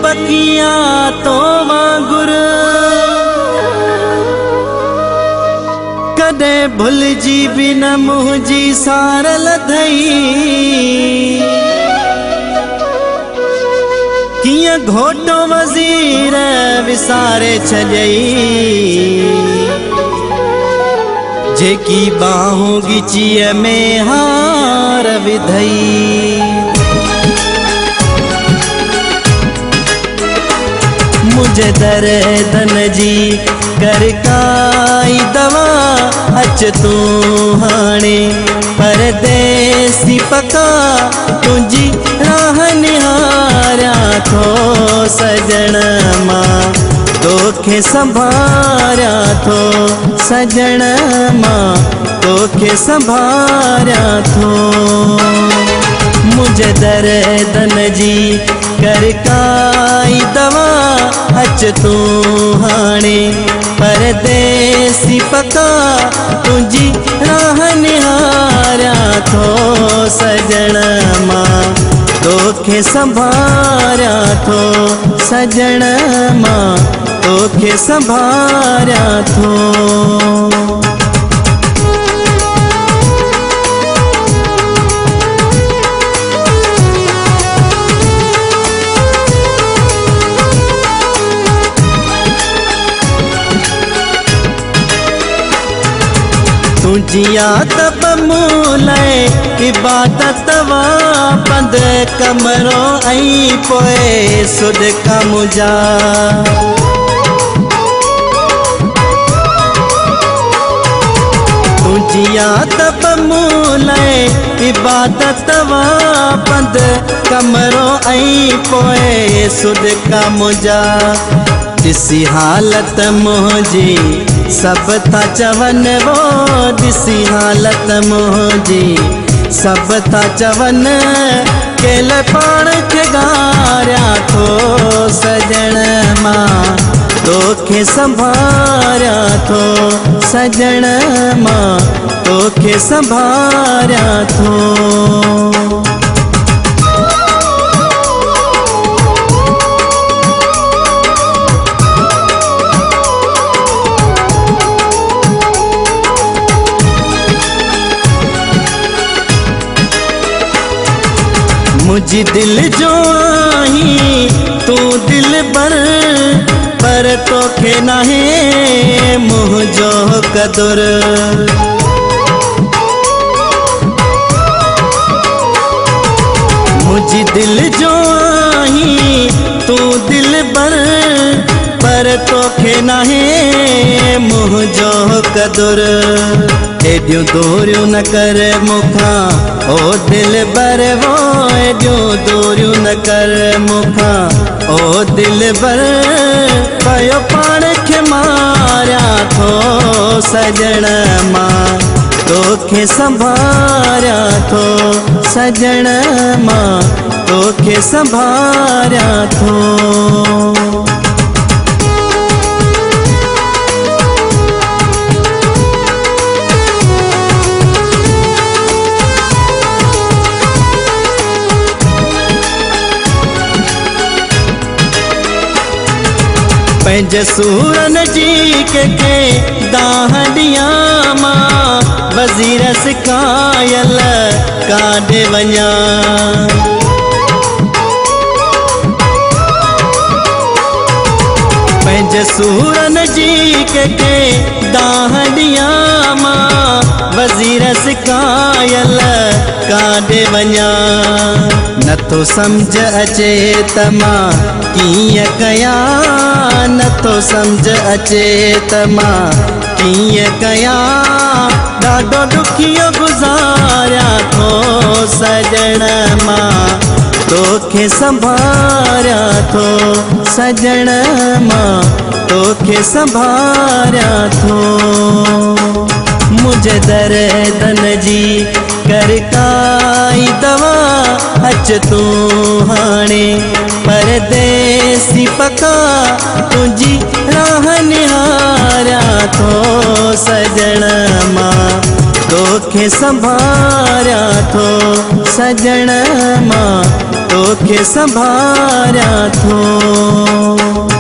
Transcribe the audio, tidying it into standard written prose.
पकिया तो वांगुर कदे भूल जी भी न मुझी सार लधई किया घोटो वज़ीर विसारे छजई जेकी बाहों गिचिय में हार विधई मुझे दर्दन जी कर काई दवा अच तू हाणे परदेसी पका तुझी राह निहारा थो सजण मां तोखे संभारा थो सजण मां तोखे संभारा थो मुझे दर्दन जी कर काई दवा अच तू हाणे परदेसी पका तुझी राह निहारा थो सजण मां तोखे संभारा थो सजण मां तोखे संभारा थो तुझिया तब मूले इबादत वा बंद कमरो आई पोए सुद का मुझा तुझिया तब मूले इबादत वा बंद कमरो आई पोए सुद का मुझा दिसी हालत मुझी सब था चवन वो दिसी हालत मुझी सब था चवन केल पाण के गारा थो सजण मां तोखे संभारा थो सजण मां तोखे संभारा थो मुझी दिल जो आई तू दिल पर तोखे नाहे मुझो कदुर मुझी दिल जो आई तू दिल पर तोखे नाहे मुझो कदुर एडियो दूरियों न कर मुखा ओ दिल बर वो एडियो दूरियों न कर मुखा ओ दिल बर पयो पाण के मारा थो सजण मां तोखे संभारा थो सजण मां तोखे संभारा थो पंहिंजे सूरन जी के दाहड़िया मां वज़ीर सिकायल काॾे वञा पंहिंजे सूरन जी के दाहड़िया मां वज़ीर सिकायल काॾे वञा नथो समझ अचे त मां कीअं कयां नथो समझ अचे त मां कीअं कयां ॾाढो ॾुखियो गुज़ारिया थो सजण मां तोखे संभारा थो सजण मां तोखे संभारा थो मुझे दर्दन जी कर काई दवा अच तू हाणे परदेसी पका तुझी राह निहारा थो सजण मां तोखे संभारा थो सजण मां तोखे संभारिया थो।